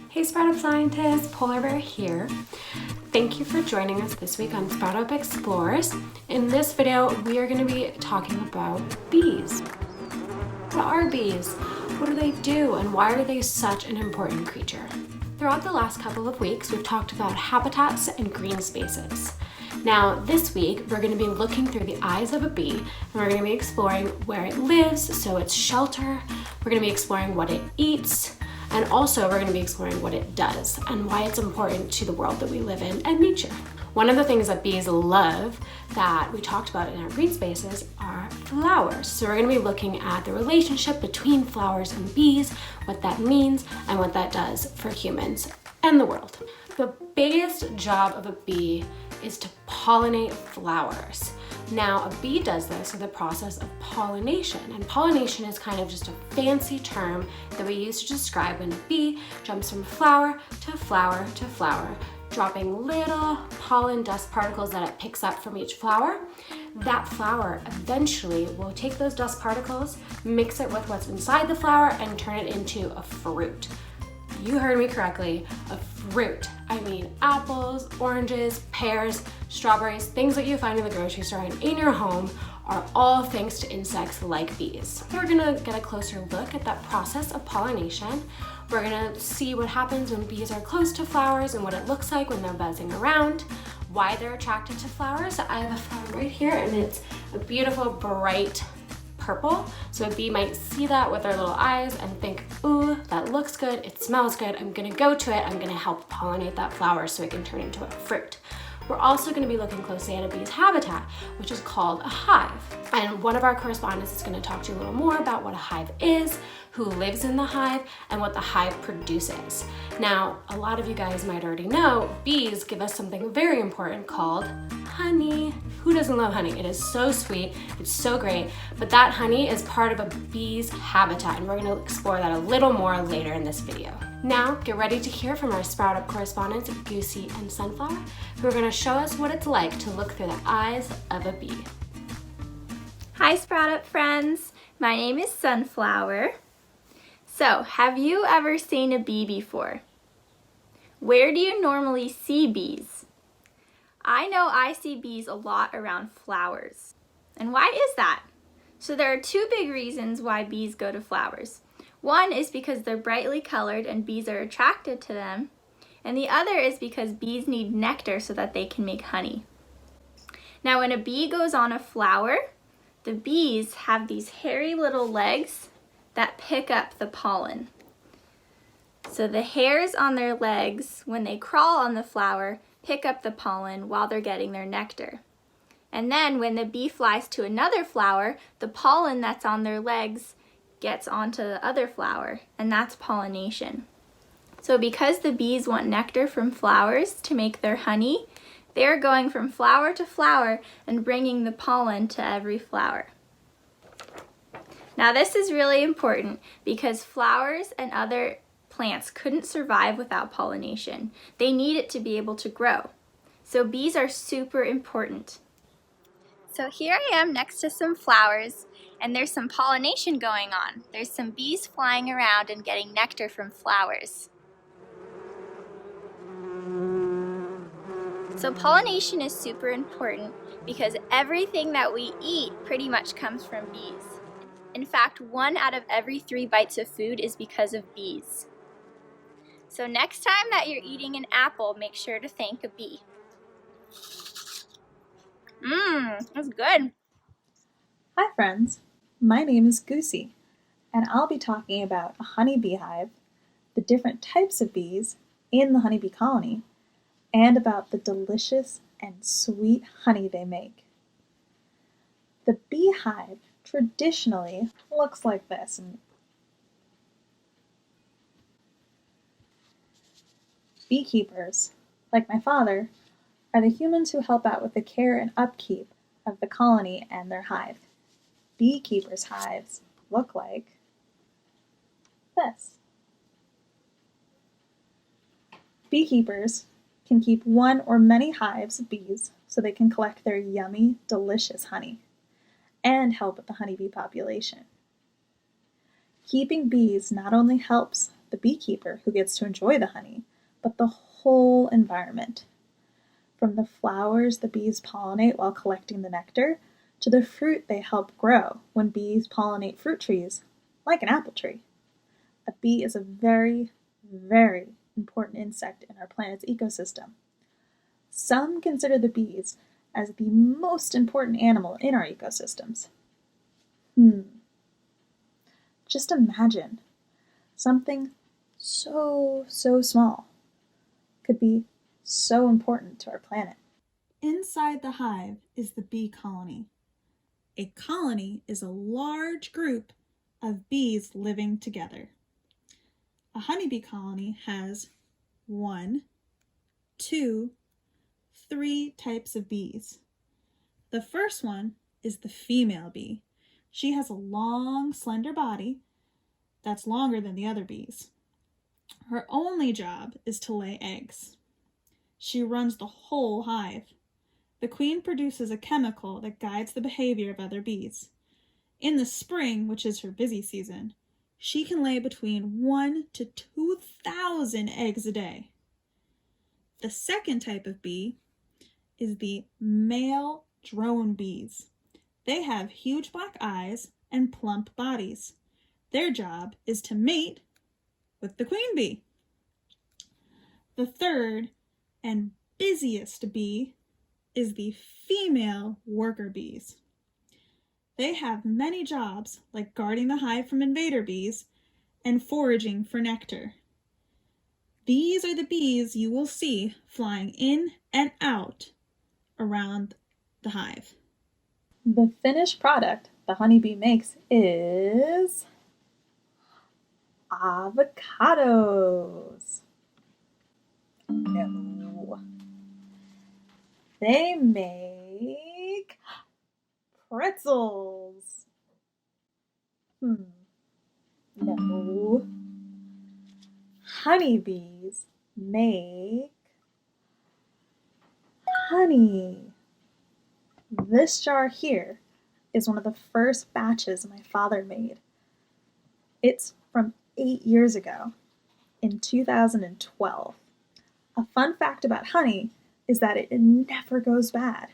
Hey Sprout Up scientists, Polar Bear here. Thank you for joining us this week on Sprout Up Explores. In this video, we are going to be talking about bees. What are bees? What do they do? And why are they such an important creature? Throughout the last couple of weeks, we've talked about habitats and green spaces. Now, this week, we're going to be looking through the eyes of a bee, and we're going to be exploring where it lives, so its shelter. We're going to be exploring what it eats, and also we're going to be exploring what it does and why it's important to the world that we live in and nature. One of the things that bees love that we talked about in our green spaces are flowers. So we're going to be looking at the relationship between flowers and bees, what that means, and what that does for humans and the world. The biggest job of a bee is to pollinate flowers. Now, a bee does this through the process of pollination, and pollination is kind of just a fancy term that we use to describe when a bee jumps from flower to flower to flower, dropping little pollen dust particles that it picks up from each flower. That flower eventually will take those dust particles, mix it with what's inside the flower, and turn it into a fruit. You heard me correctly, a fruit. I mean apples, oranges, pears, strawberries, things that you find in the grocery store and in your home are all thanks to insects like bees. We're gonna get a closer look at that process of pollination. We're gonna see what happens when bees are close to flowers and what it looks like when they're buzzing around, why they're attracted to flowers. I have a flower right here and it's a beautiful bright purple. So a bee might see that with their little eyes and think, ooh, that looks good, it smells good, I'm gonna go to it, I'm gonna help pollinate that flower so it can turn into a fruit. We're also going to be looking closely at a bee's habitat, which is called a hive. And one of our correspondents is going to talk to you a little more about what a hive is, who lives in the hive, and what the hive produces. Now, a lot of you guys might already know, bees give us something very important called honey. Who doesn't love honey? It is so sweet, it's so great, but that honey is part of a bee's habitat, and we're going to explore that a little more later in this video. Now, get ready to hear from our Sprout Up correspondents, Goosey and Sunflower, who are going to show us what it's like to look through the eyes of a bee. Hi Sprout Up friends, my name is Sunflower. So, have you ever seen a bee before? Where do you normally see bees? I know I see bees a lot around flowers. And why is that? So there are two big reasons why bees go to flowers. One is because they're brightly colored and bees are attracted to them, and the other is because bees need nectar so that they can make honey. Now when a bee goes on a flower, the bees have these hairy little legs that pick up the pollen. So the hairs on their legs, when they crawl on the flower, pick up the pollen while they're getting their nectar. And then when the bee flies to another flower, the pollen that's on their legs gets onto the other flower, and that's pollination. So because the bees want nectar from flowers to make their honey, they're going from flower to flower and bringing the pollen to every flower. Now this is really important because flowers and other plants couldn't survive without pollination. They need it to be able to grow. So bees are super important. So here I am next to some flowers, and there's some pollination going on. There's some bees flying around and getting nectar from flowers. So pollination is super important because everything that we eat pretty much comes from bees. In fact, 1 out of every 3 bites of food is because of bees. So next time that you're eating an apple, make sure to thank a bee. That's good. Hi friends, my name is Goosey, and I'll be talking about a honeybee hive, the different types of bees in the honeybee colony, and about the delicious and sweet honey they make. The beehive traditionally looks like this. Beekeepers, like my father, are the humans who help out with the care and upkeep of the colony and their hive. Beekeepers' hives look like this. Beekeepers can keep 1 or many hives of bees so they can collect their yummy, delicious honey and help with the honeybee population. Keeping bees not only helps the beekeeper who gets to enjoy the honey, but the whole environment. From the flowers the bees pollinate while collecting the nectar, to the fruit they help grow when bees pollinate fruit trees, like an apple tree. A bee is a very, very important insect in our planet's ecosystem. Some consider the bees as the most important animal in our ecosystems. Just imagine something so small could be so important to our planet. Inside the hive is the bee colony. A colony is a large group of bees living together. A honeybee colony has 1, 2, 3 types of bees. The first one is the female bee. She has a long, slender body that's longer than the other bees. Her only job is to lay eggs. She runs the whole hive. The queen produces a chemical that guides the behavior of other bees. In the spring, which is her busy season, she can lay between 1,000 to 2,000 eggs a day. The second type of bee is the male drone bees. They have huge black eyes and plump bodies. Their job is to mate with the queen bee. The third and busiest bee is the female worker bees. They have many jobs, like guarding the hive from invader bees and foraging for nectar. These are the bees you will see flying in and out around the hive. The finished product the honeybee makes is avocados. No. They make pretzels. No. Honeybees make honey. This jar here is one of the first batches my father made. It's from 8 years ago, in 2012. A fun fact about honey is that it never goes bad.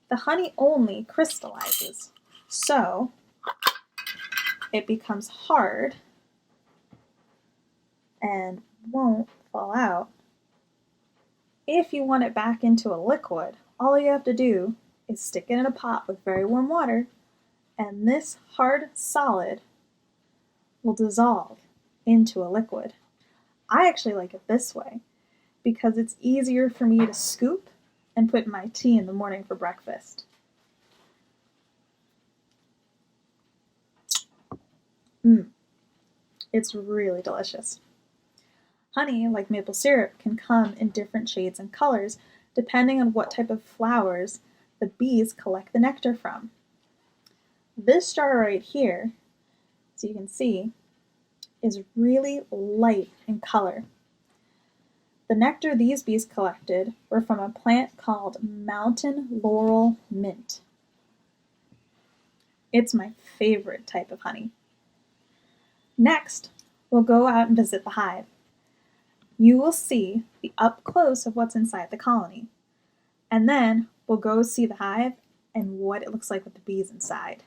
The honey only crystallizes, so it becomes hard and won't fall out. If you want it back into a liquid, all you have to do is stick it in a pot with very warm water, and this hard solid will dissolve into a liquid. I actually like it this way because it's easier for me to scoop and put in my tea in the morning for breakfast. It's really delicious. Honey, like maple syrup, can come in different shades and colors depending on what type of flowers the bees collect the nectar from. This jar right here, as you can see, is really light in color. The nectar these bees collected were from a plant called mountain laurel mint. It's my favorite type of honey. Next, we'll go out and visit the hive. You will see the up close of what's inside the colony. And then we'll go see the hive and what it looks like with the bees inside.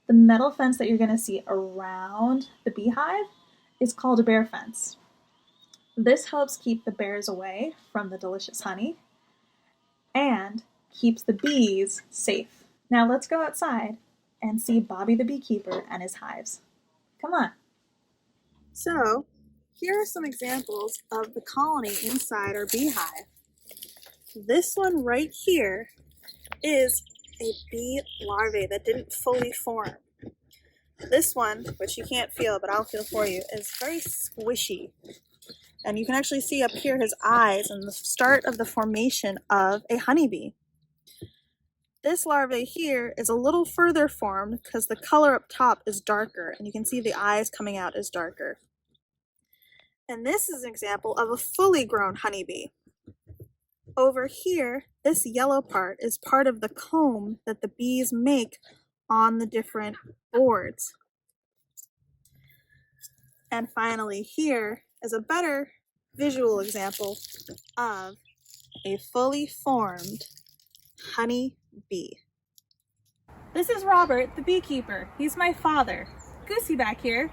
The metal fence that you're going to see around the beehive is called a bear fence. This helps keep the bears away from the delicious honey and keeps the bees safe. Now let's go outside and see Bobby the beekeeper and his hives. Come on. So, here are some examples of the colony inside our beehive. This one right here is a bee larvae that didn't fully form. This one, which you can't feel, but I'll feel for you, is very squishy. And you can actually see up here his eyes and the start of the formation of a honeybee. This larvae here is a little further formed because the color up top is darker, and you can see the eyes coming out is darker. And this is an example of a fully grown honeybee. Over here, this yellow part is part of the comb that the bees make on the different boards. And finally, here is a better visual example of a fully formed honey bee. This is Robert, the beekeeper. He's my father. Goosey back here.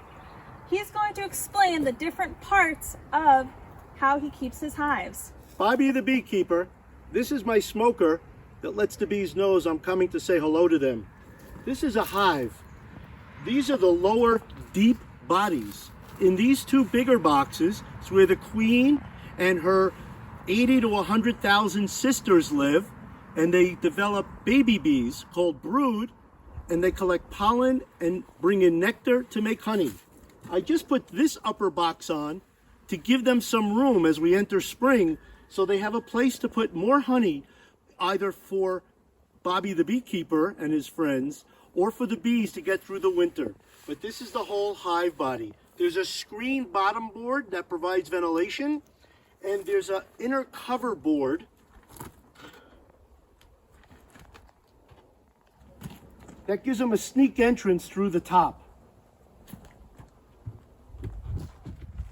He's going to explain the different parts of how he keeps his hives. Bobby the beekeeper, this is my smoker that lets the bees know I'm coming to say hello to them. This is a hive. These are the lower deep bodies. In these two bigger boxes is where the queen and her 80 to 100,000 sisters live, and they develop baby bees called brood, and they collect pollen and bring in nectar to make honey. I just put this upper box on to give them some room as we enter spring, so they have a place to put more honey, either for Bobby the beekeeper and his friends, or for the bees to get through the winter. But this is the whole hive body. There's a screen bottom board that provides ventilation, and there's an inner cover board that gives them a sneak entrance through the top.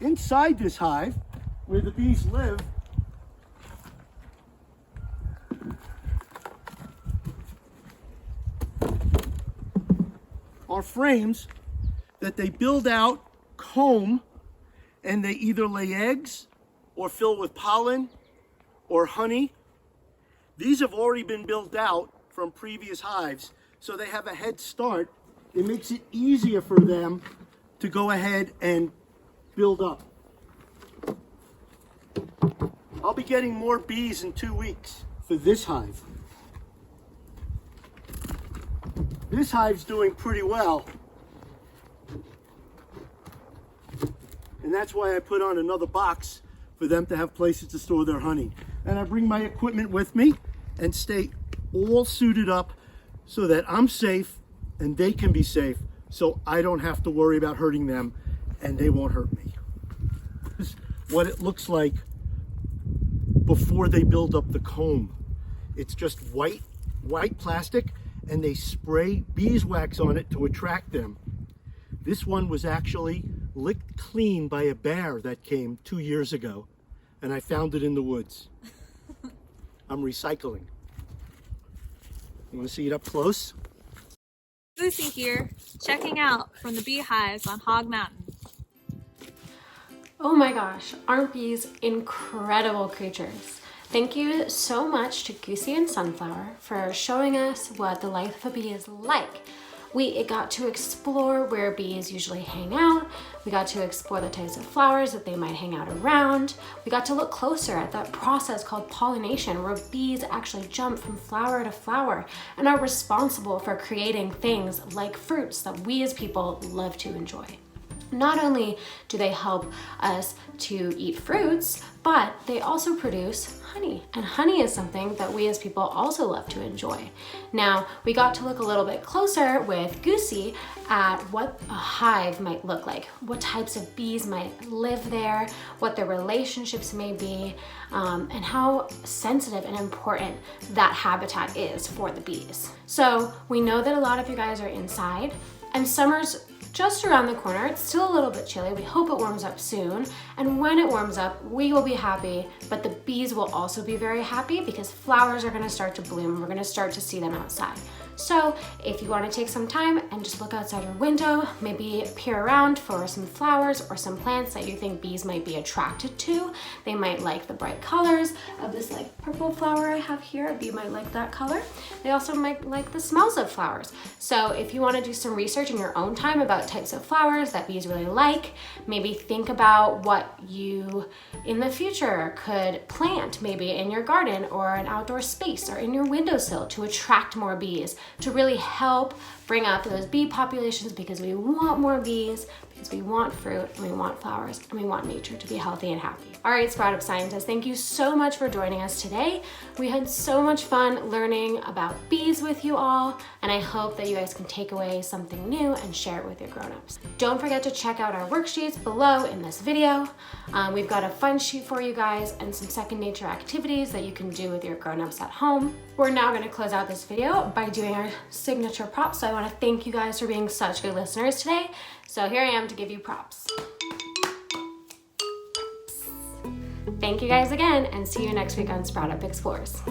Inside this hive, where the bees live, are frames that they build out, comb, and they either lay eggs or fill with pollen or honey. These have already been built out from previous hives, so they have a head start. It makes it easier for them to go ahead and build up. I'll be getting more bees in 2 weeks for this hive. This hive's doing pretty well. And that's why I put on another box for them to have places to store their honey. And I bring my equipment with me and stay all suited up so that I'm safe and they can be safe, so I don't have to worry about hurting them and they won't hurt me. This is what it looks like before they build up the comb. It's just white plastic, and they spray beeswax on it to attract them. This one was actually licked clean by a bear that came 2 years ago, and I found it in the woods. I'm recycling. You want to see it up close? Lucy here, checking out from the beehives on Hog Mountain. Oh my gosh, aren't bees incredible creatures? Thank you so much to Goosey and Sunflower for showing us what the life of a bee is like. We got to explore where bees usually hang out. We got to explore the types of flowers that they might hang out around. We got to look closer at that process called pollination, where bees actually jump from flower to flower and are responsible for creating things like fruits that we as people love to enjoy. Not only do they help us to eat fruits, but they also produce honey. And honey is something that we as people also love to enjoy. Now, we got to look a little bit closer with Goosey at what a hive might look like, what types of bees might live there, what their relationships may be, and how sensitive and important that habitat is for the bees. So we know that a lot of you guys are inside, and summer's just around the corner. It's still a little bit chilly. We hope it warms up soon. And when it warms up, we will be happy, but the bees will also be very happy because flowers are gonna start to bloom. We're gonna start to see them outside. So if you want to take some time and just look outside your window, maybe peer around for some flowers or some plants that you think bees might be attracted to. They might like the bright colors of this like purple flower I have here. A bee might like that color. They also might like the smells of flowers. So if you want to do some research in your own time about types of flowers that bees really like, maybe think about what you in the future could plant maybe in your garden or an outdoor space or in your windowsill to attract more bees, to really help bring up those bee populations, because we want more bees, because we want fruit and we want flowers and we want nature to be healthy and happy. All right, Sprout Up scientists, thank you so much for joining us today. We had so much fun learning about bees with you all, and I hope that you guys can take away something new and share it with your grown-ups. Don't forget to check out our worksheets below in this video. We've got a fun sheet for you guys and some second nature activities that you can do with your grown-ups at home. We're now gonna close out this video by doing our signature props. So I wanna thank you guys for being such good listeners today. So here I am to give you props. Thank you guys again, and see you next week on Sprout Up Explores.